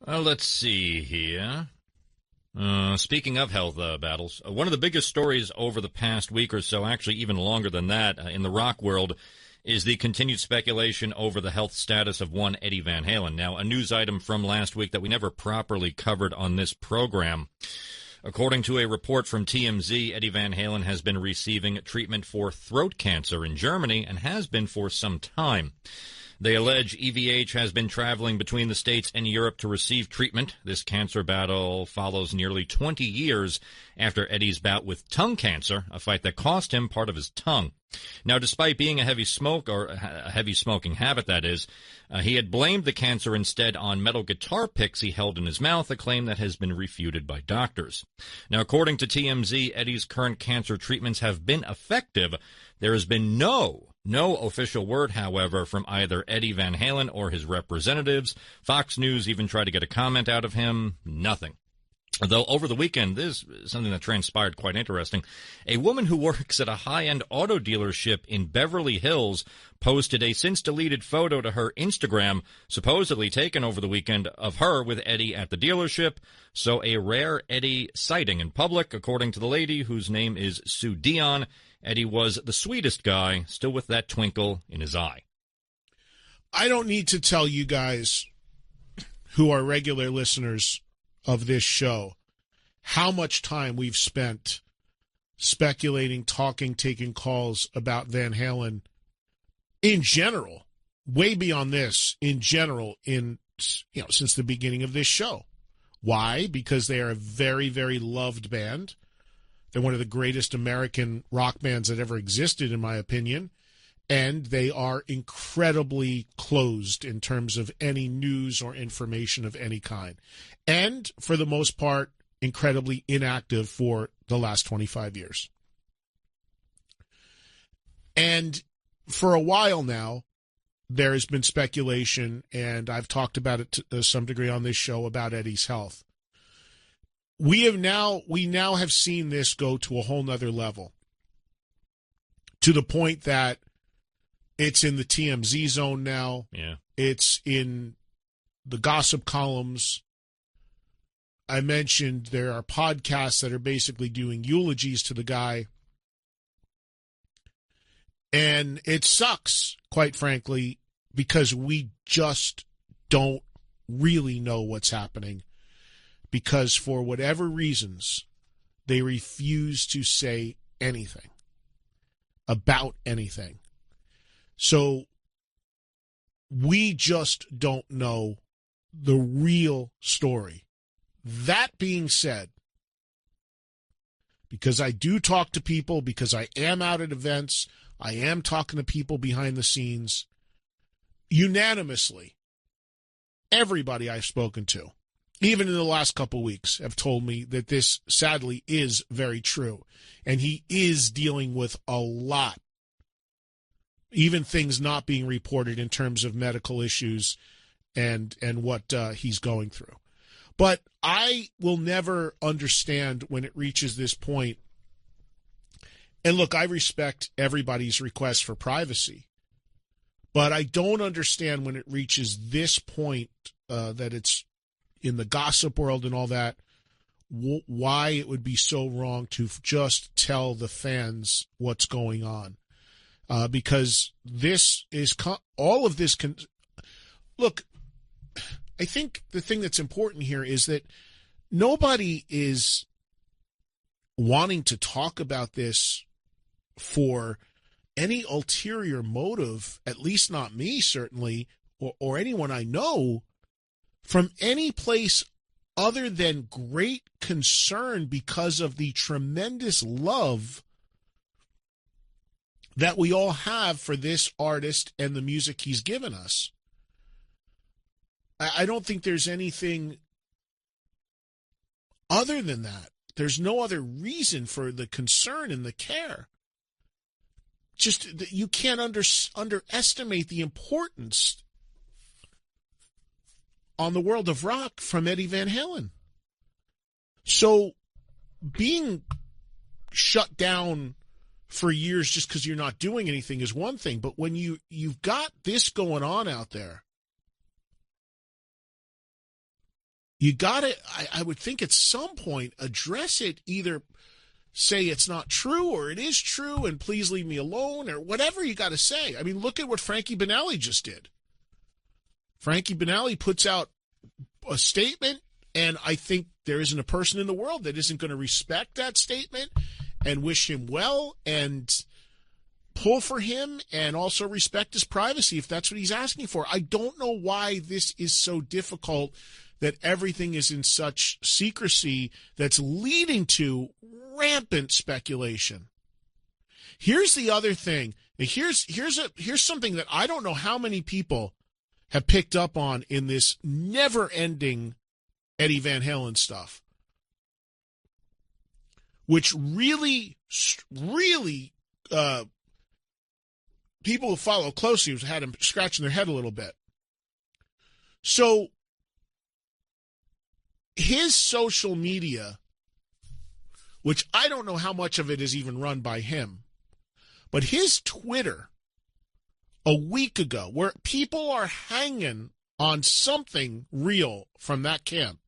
Let's see here. Speaking of health battles, one of the biggest stories over the past week or so, actually even longer than that, in the rock world, is the continued speculation over the health status of one Eddie Van Halen. Now, a news item from last week that we never properly covered on this program. According to a report from TMZ, Eddie Van Halen has been receiving treatment for throat cancer in Germany and has been for some time. They allege EVH has been traveling between the States and Europe to receive treatment. This cancer battle follows nearly 20 years after Eddie's bout with tongue cancer, a fight that cost him part of his tongue. Now, despite being a heavy smoking habit, that is, he had blamed the cancer instead on metal guitar picks he held in his mouth, a claim that has been refuted by doctors. Now, according to TMZ, Eddie's current cancer treatments have been effective. There has been no official word, however, from either Eddie Van Halen or his representatives. Fox News even tried to get a comment out of him. Nothing. Though over the weekend, this is something that transpired quite interesting. A woman who works at a high-end auto dealership in Beverly Hills posted a since-deleted photo to her Instagram, supposedly taken over the weekend, of her with Eddie at the dealership. So a rare Eddie sighting in public, according to the lady, whose name is Sue Dion. Eddie was the sweetest guy, still with that twinkle in his eye. I don't need to tell you guys who are regular listeners of this show how much time we've spent speculating, talking, taking calls about Van Halen in general, way beyond this, in general, since the beginning of this show. Why? Because they are a very, very loved band. They're one of the greatest American rock bands that ever existed, in my opinion. And they are incredibly closed in terms of any news or information of any kind. And, for the most part, incredibly inactive for the last 25 years. And for a while now, there has been speculation, and I've talked about it to some degree on this show, about Eddie's health. We now have seen this go to a whole nother level, to the point that it's in the TMZ zone now. Yeah. It's in the gossip columns. I mentioned there are podcasts that are basically doing eulogies to the guy. And it sucks, quite frankly, because we just don't really know what's happening. Because for whatever reasons, they refuse to say anything about anything. So we just don't know the real story. That being said, because I do talk to people, because I am out at events, I am talking to people behind the scenes, unanimously, everybody I've spoken to, even in the last couple of weeks, have told me that this, sadly, is very true. And he is dealing with a lot. Even things not being reported in terms of medical issues and what he's going through. But I will never understand when it reaches this point. And look, I respect everybody's request for privacy. But I don't understand when it reaches this point that it's in the gossip world and all that, why it would be so wrong to just tell the fans what's going on. Because this is all of this can look. I think the thing that's important here is that nobody is wanting to talk about this for any ulterior motive, at least not me, certainly, or anyone I know, from any place other than great concern because of the tremendous love that we all have for this artist and the music he's given us. I don't think there's anything other than that. There's no other reason for the concern and the care. Just you can't underestimate the importance on the world of rock from Eddie Van Halen. So being shut down for years just because you're not doing anything is one thing, but when you've got this going on out there, you got to, I would think at some point, address it, either say it's not true or it is true and please leave me alone, or whatever you got to say. I mean, look at what Frankie Banali just did. Frankie Banali puts out a statement, and I think there isn't a person in the world that isn't going to respect that statement and wish him well and pull for him and also respect his privacy if that's what he's asking for. I don't know why this is so difficult, that everything is in such secrecy that's leading to rampant speculation. Here's the other thing. Here's something that I don't know how many people have picked up on in this never-ending Eddie Van Halen stuff, which really people who follow closely have had them scratching their head a little bit. So his social media, which I don't know how much of it is even run by him, but his Twitter a week ago, where people are hanging on something real from that camp,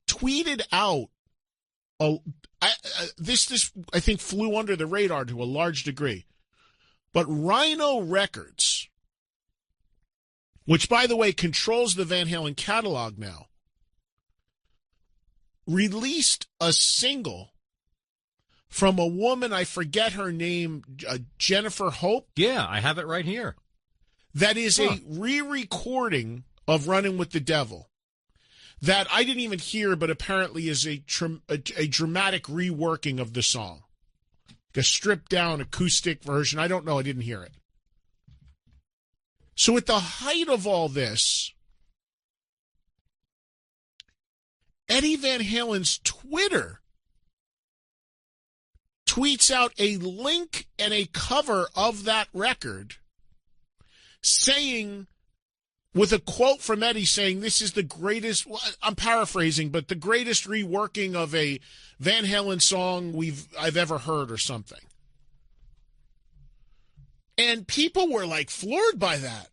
tweeted out this I think flew under the radar to a large degree. But Rhino Records, which, by the way, controls the Van Halen catalog now, released a single from a woman, I forget her name, Jennifer Hope. Yeah, I have it right here. That is a re-recording of Running with the Devil that I didn't even hear, but apparently is a dramatic reworking of the song. A stripped-down acoustic version. I don't know. I didn't hear it. So at the height of all this, Eddie Van Halen's Twitter tweets out a link and a cover of that record saying, with a quote from Eddie saying, this is the greatest, well, I'm paraphrasing, but the greatest reworking of a Van Halen song I've ever heard, or something. And people were like floored by that.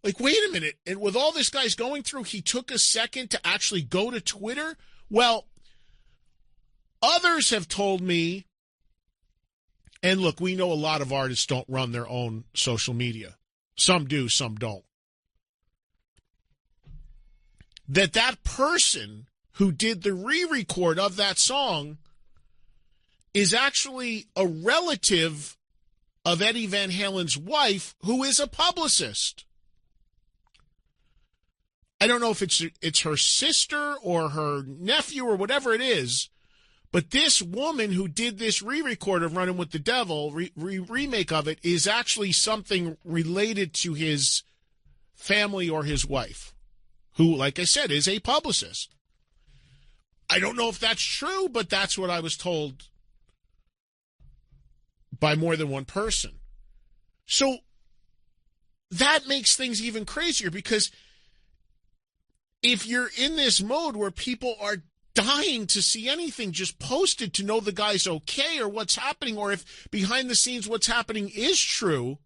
Like, wait a minute. And with all this guy's going through, he took a second to actually go to Twitter? Well, others have told me, and look, we know a lot of artists don't run their own social media. Some do, some don't. That person who did the re-record of that song is actually a relative of Eddie Van Halen's wife, who is a publicist. I don't know if it's her sister or her nephew or whatever it is, but this woman who did this re-record of Running with the Devil, remake of it, is actually something related to his family or his wife, who, like I said, is a publicist. I don't know if that's true, but that's what I was told by more than one person. So that makes things even crazier, because if you're in this mode where people are dying to see anything just posted to know the guy's okay or what's happening, or if behind the scenes what's happening is true,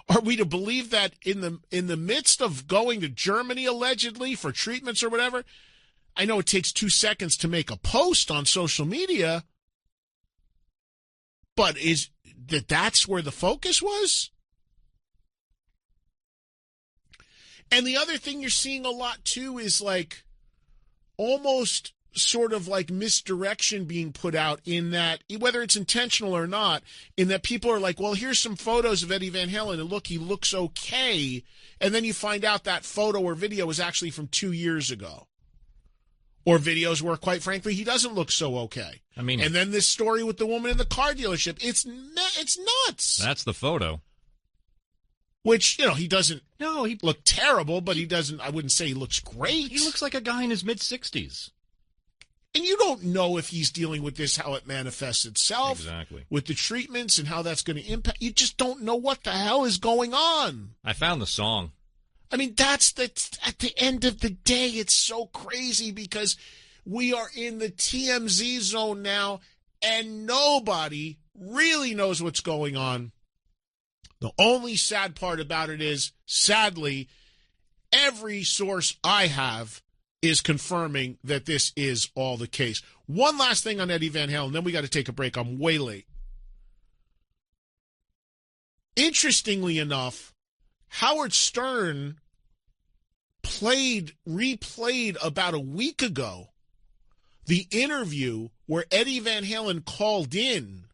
are we to believe that in the midst of going to Germany allegedly for treatments or whatever? I know it takes 2 seconds to make a post on social media, but is that's where the focus was? And the other thing you're seeing a lot too is like almost sort of like misdirection being put out, in that, whether it's intentional or not, in that people are like, well, here's some photos of Eddie Van Halen, and look, he looks okay. And then you find out that photo or video was actually from 2 years ago. Or videos where, quite frankly, he doesn't look so okay. I mean, and then this story with the woman in the car dealership, it's nuts. That's the photo. Which, he doesn't he look terrible, but he doesn't, I wouldn't say he looks great. He looks like a guy in his mid-60s. And you don't know if he's dealing with this, how it manifests itself. Exactly. With the treatments and how that's going to impact. You just don't know what the hell is going on. I found the song. I mean, at the end of the day, it's so crazy, because we are in the TMZ zone now, and nobody really knows what's going on. The only sad part about it is, sadly, every source I have is confirming that this is all the case. One last thing on Eddie Van Halen, then we got to take a break. I'm way late. Interestingly enough, Howard Stern replayed about a week ago the interview where Eddie Van Halen called in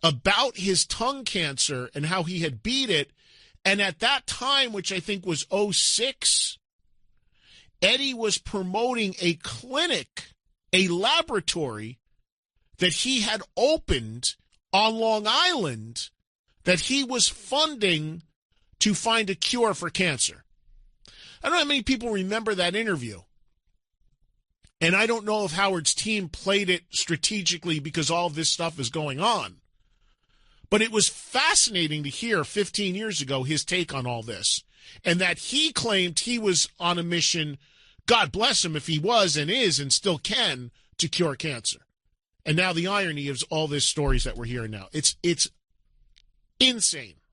about his tongue cancer and how he had beat it. And at that time, which I think was 2006, Eddie was promoting a clinic, a laboratory that he had opened on Long Island that he was funding to find a cure for cancer. I don't know how many people remember that interview. And I don't know if Howard's team played it strategically because all of this stuff is going on. But it was fascinating to hear 15 years ago his take on all this. And that he claimed he was on a mission, God bless him if he was and is and still can, to cure cancer. And now the irony of all these stories that we're hearing now. It's insane.